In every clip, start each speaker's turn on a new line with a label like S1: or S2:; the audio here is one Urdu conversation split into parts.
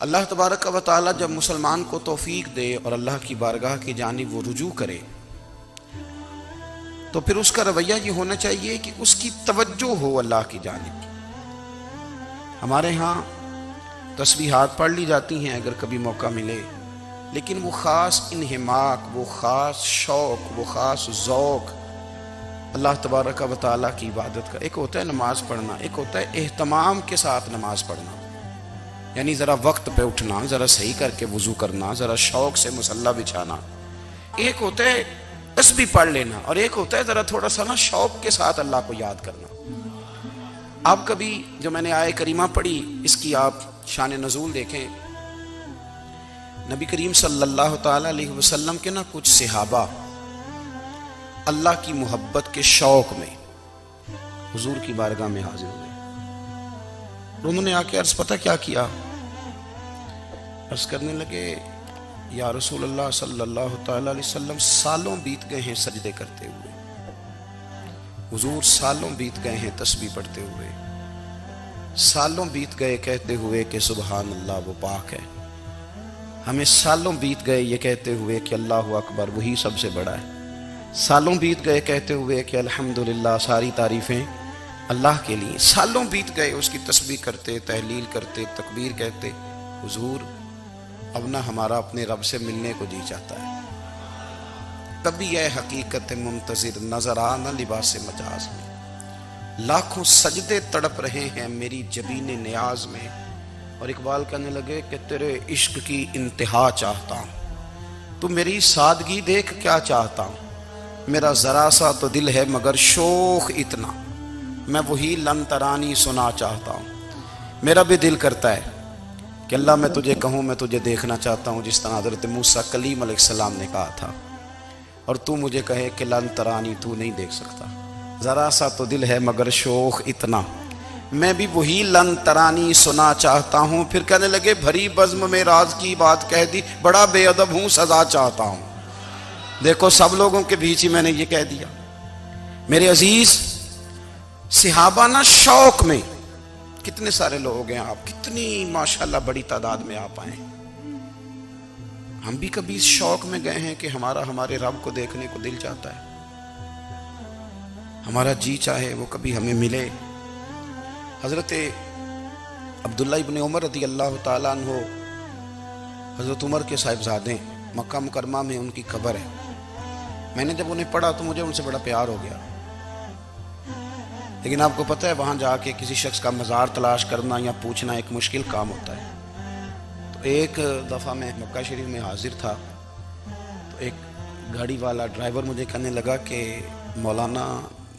S1: اللہ تبارک و تعالی جب مسلمان کو توفیق دے اور اللہ کی بارگاہ کی جانب وہ رجوع کرے تو پھر اس کا رویہ یہ ہونا چاہیے کہ اس کی توجہ ہو اللہ کی جانب. ہمارے ہاں تسبیحات پڑھ لی جاتی ہیں اگر کبھی موقع ملے، لیکن وہ خاص انہماک، وہ خاص شوق، وہ خاص ذوق اللہ تبارک و تعالیٰ کی عبادت کا. ایک ہوتا ہے نماز پڑھنا، ایک ہوتا ہے اہتمام کے ساتھ نماز پڑھنا، یعنی ذرا وقت پہ اٹھنا، ذرا صحیح کر کے وضو کرنا، ذرا شوق سے مصلی بچھانا. ایک ہوتا ہے تسبیح پڑھ لینا، اور ایک ہوتا ہے ذرا تھوڑا سا نا شوق کے ساتھ اللہ کو یاد کرنا. آپ کبھی جو میں نے آیہ کریمہ پڑھی اس کی آپ شان نزول دیکھیں. نبی کریم صلی اللہ تعالی علیہ وسلم کے نا کچھ صحابہ اللہ کی محبت کے شوق میں حضور کی بارگاہ میں حاضر ہوئے. انہوں نے آ کے عرض پتہ کیا کیا؟ عرض کرنے لگے یا رسول اللہ صلی اللہ تعالی علیہ وسلم سالوں بیت گئے ہیں سجدے کرتے ہوئے، حضور سالوں بیت گئے ہیں تسبیح پڑھتے ہوئے، سالوں بیت گئے کہتے ہوئے کہ سبحان اللہ وہ پاک ہے، ہمیں سالوں بیت گئے یہ کہتے ہوئے کہ اللہ اکبر وہی سب سے بڑا ہے، سالوں بیت گئے کہتے ہوئے کہ الحمدللہ ساری تعریفیں اللہ کے لیے، سالوں بیت گئے اس کی تسبیح کرتے، تحلیل کرتے، تکبیر کہتے. حضور اب نہ ہمارا اپنے رب سے ملنے کو جی چاہتا ہے. کبھی اے حقیقت منتظر نظر آ نہ لباس مجاز میں، لاکھوں سجدے تڑپ رہے ہیں میری جبین نیاز میں. اور اقبال کہنے لگے کہ تیرے عشق کی انتہا چاہتا ہوں، تو میری سادگی دیکھ کیا چاہتا ہوں، میرا ذرا سا تو دل ہے مگر شوق اتنا، میں وہی لن ترانی سنا چاہتا ہوں. میرا بھی دل کرتا ہے کہ اللہ میں تجھے کہوں میں تجھے دیکھنا چاہتا ہوں جس طرح حضرت موسیٰ کلیم علیہ السلام نے کہا تھا، اور تو مجھے کہے کہ لن ترانی تو نہیں دیکھ سکتا، ذرا سا تو دل ہے مگر شوق اتنا، میں بھی وہی لن ترانی سنا چاہتا ہوں. پھر کہنے لگے بھری بزم میں راز کی بات کہہ دی، بڑا بے ادب ہوں سزا چاہتا ہوں. دیکھو سب لوگوں کے بیچ ہی میں نے یہ کہہ دیا. میرے عزیز صحابہ نا شوق میں، کتنے سارے لوگ ہیں آپ، کتنی ماشاءاللہ بڑی تعداد میں آپ آئے. ہم بھی کبھی اس شوق میں گئے ہیں کہ ہمارے رب کو دیکھنے کو دل چاہتا ہے، ہمارا جی چاہے وہ کبھی ہمیں ملے. حضرت عبداللہ ابن عمر رضی اللہ تعالیٰ عنہ حضرت عمر کے صاحبزادے، مکہ مکرمہ میں ان کی قبر ہے. میں نے جب انہیں پڑھا تو مجھے ان سے بڑا پیار ہو گیا. لیکن آپ کو پتہ ہے وہاں جا کے کسی شخص کا مزار تلاش کرنا یا پوچھنا ایک مشکل کام ہوتا ہے. تو ایک دفعہ میں مکہ شریف میں حاضر تھا، تو ایک گاڑی والا ڈرائیور مجھے کہنے لگا کہ مولانا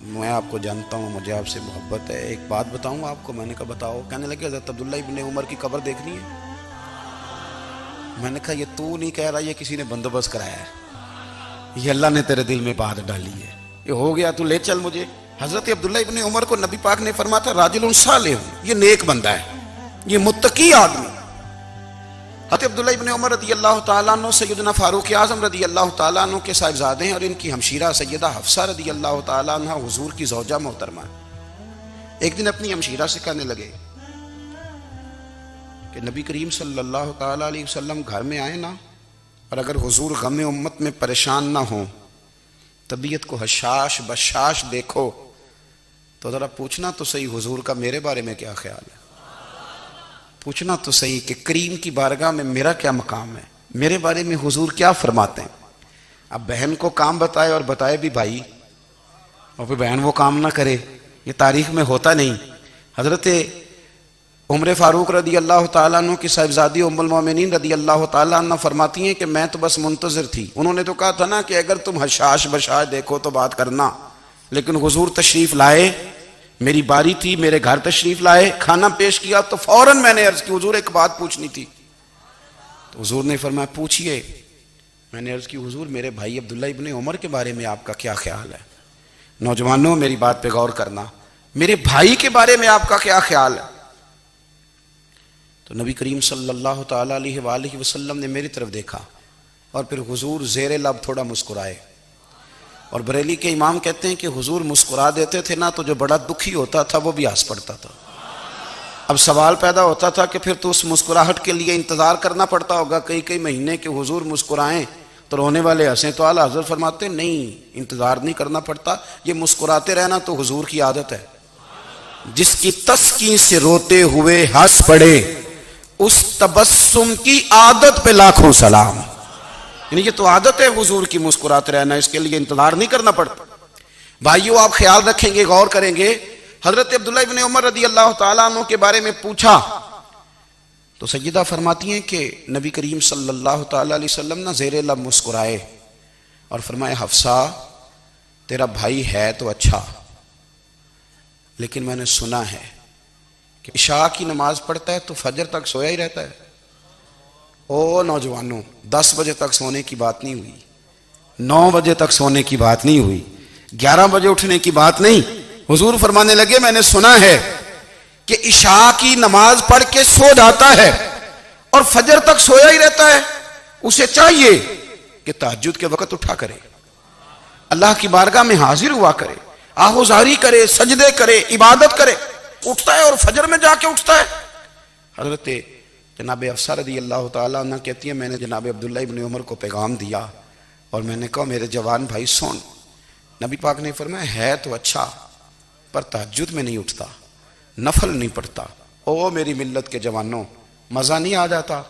S1: میں آپ کو جانتا ہوں، مجھے آپ سے محبت ہے، ایک بات بتاؤں آپ کو. میں نے کہا بتاؤ. کہنے لگے حضرت عبداللہ ابن عمر کی قبر دیکھنی ہے. میں نے کہا یہ تو نہیں کہہ رہا، یہ کسی نے بندوبست کرایا ہے، یہ اللہ نے تیرے دل میں بات ڈالی ہے، یہ ہو گیا تو لے چل مجھے. حضرت عبداللہ ابن عمر کو نبی پاک نے فرمایا تھا راجل صالح، یہ نیک بندہ ہے، یہ متقی آدمی. حضرت عبداللہ ابن عمر رضی اللہ تعالیٰ عنہ سیدنا فاروق اعظم رضی اللہ تعالیٰ عنہ کے صاحبزادے ہیں، اور ان کی ہمشیرہ سیدہ حفصہ رضی اللہ تعالیٰ عنہ حضور کی زوجہ محترمہ. ایک دن اپنی ہمشیرہ سے کہنے لگے کہ نبی کریم صلی اللہ تعالیٰ علیہ وسلم گھر میں آئے نا، اور اگر حضور غم امت میں پریشان نہ ہوں، طبیعت کو حشاش بشاش دیکھو، تو ذرا پوچھنا تو صحیح حضور کا میرے بارے میں کیا خیال ہے، پوچھنا تو صحیح کہ کریم کی بارگاہ میں میرا کیا مقام ہے، میرے بارے میں حضور کیا فرماتے ہیں. اب بہن کو کام بتائے، اور بتائے بھی بھائی، اور پھر بہن وہ کام نہ کرے، یہ تاریخ میں ہوتا نہیں. حضرت عمر فاروق رضی اللہ تعالیٰ عنہ کی صاحبزادی ام المومنین رضی اللہ تعالیٰ عنہ فرماتی ہیں کہ میں تو بس منتظر تھی. انہوں نے تو کہا تھا نا کہ اگر تم حشاش بشاش دیکھو تو بات کرنا، لیکن حضور تشریف لائے، میری باری تھی، میرے گھر تشریف لائے، کھانا پیش کیا تو فوراً میں نے عرض کی حضور ایک بات پوچھنی تھی. تو حضور نے فرمایا پوچھئے. میں نے عرض کی حضور میرے بھائی عبداللہ ابن عمر کے بارے میں آپ کا کیا خیال ہے؟ نوجوانوں میری بات پہ غور کرنا، میرے بھائی کے بارے میں آپ کا کیا خیال ہے؟ تو نبی کریم صلی اللہ تعالیٰ علیہ وآلہ وسلم نے میری طرف دیکھا، اور پھر حضور زیر لب تھوڑا مسکرائے. اور بریلی کے امام کہتے ہیں کہ حضور مسکرا دیتے تھے نا تو جو بڑا دکھی ہوتا تھا وہ بھی ہنس پڑتا تھا. اب سوال پیدا ہوتا تھا کہ پھر تو اس مسکراہٹ کے لیے انتظار کرنا پڑتا ہوگا کئی کئی مہینے کہ حضور مسکرائیں تو رونے والے ہنسیں، تو اعلیٰ حضرت فرماتے نہیں، انتظار نہیں کرنا پڑتا، یہ مسکراتے رہنا تو حضور کی عادت ہے۔ جس کی تسکین سے روتے ہوئے ہنس پڑے اس تبسم کی عادت پہ لاکھوں سلام۔ یعنی یہ تو عادت ہے حضور کی مسکراتے رہنا، اس کے لیے انتظار نہیں کرنا پڑتا۔ بھائیو آپ خیال رکھیں گے، غور کریں گے، حضرت عبداللہ ابن عمر رضی اللہ تعالیٰ عنہ کے بارے میں پوچھا تو سیدہ فرماتی ہیں کہ نبی کریم صلی اللہ تعالیٰ علیہ وسلم نہ زیر لب مسکرائے اور فرمائے حفصہ تیرا بھائی ہے تو اچھا، لیکن میں نے سنا ہے کہ عشاء کی نماز پڑھتا ہے تو فجر تک سویا ہی رہتا ہے۔ او نوجوانوں، 10 بجے تک سونے کی بات نہیں ہوئی، 9 بجے تک سونے کی بات نہیں ہوئی، 11 بجے اٹھنے کی بات نہیں۔ حضور فرمانے لگے میں نے سنا ہے کہ عشاء کی نماز پڑھ کے سو جاتا ہے اور فجر تک سویا ہی رہتا ہے، اسے چاہیے کہ تہجد کے وقت اٹھا کرے، اللہ کی بارگاہ میں حاضر ہوا کرے، آہوزاری کرے، سجدے کرے، عبادت کرے، اٹھتا ہے اور فجر میں جا کے اٹھتا ہے۔ حضرت جناب حفصہ رضی اللہ تعالیٰ عنہ کہتی ہے میں نے جناب عبداللہ ابن عمر کو پیغام دیا اور میں نے کہا میرے جوان بھائی سن، نبی پاک نے فرمایا ہے تو اچھا پر تہجد میں نہیں اٹھتا، نفل نہیں پڑھتا۔ او میری ملت کے جوانوں، مزہ نہیں آ جاتا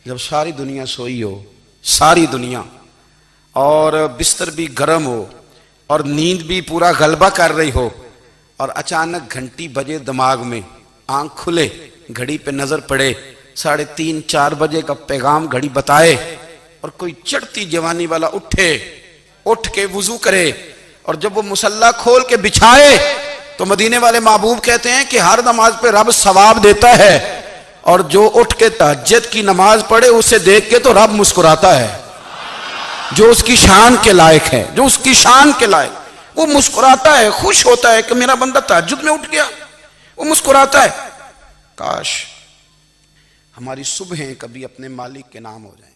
S1: جب ساری دنیا سوئی ہو، ساری دنیا، اور بستر بھی گرم ہو اور نیند بھی پورا غلبہ کر رہی ہو، اور اچانک گھنٹی بجے دماغ میں، آنکھ کھلے، گھڑی پہ نظر پڑے، 3:30 4 بجے کا پیغام گھڑی بتائے، اور کوئی چڑھتی جوانی والا اٹھ کے وضو کرے، اور جب وہ مصلی کھول کے بچھائے تو مدینے والے محبوب کہتے ہیں کہ ہر نماز پہ رب ثواب دیتا ہے، اور جو اٹھ کے تہجد کی نماز پڑھے اسے دیکھ کے تو رب مسکراتا ہے، جو اس کی شان کے لائق ہے، جو اس کی شان کے لائق، وہ مسکراتا ہے، خوش ہوتا ہے کہ میرا بندہ تہجد میں اٹھ گیا، وہ مسکراتا ہے۔ کاش ہماری صبحیں کبھی اپنے مالک کے نام ہو جائیں۔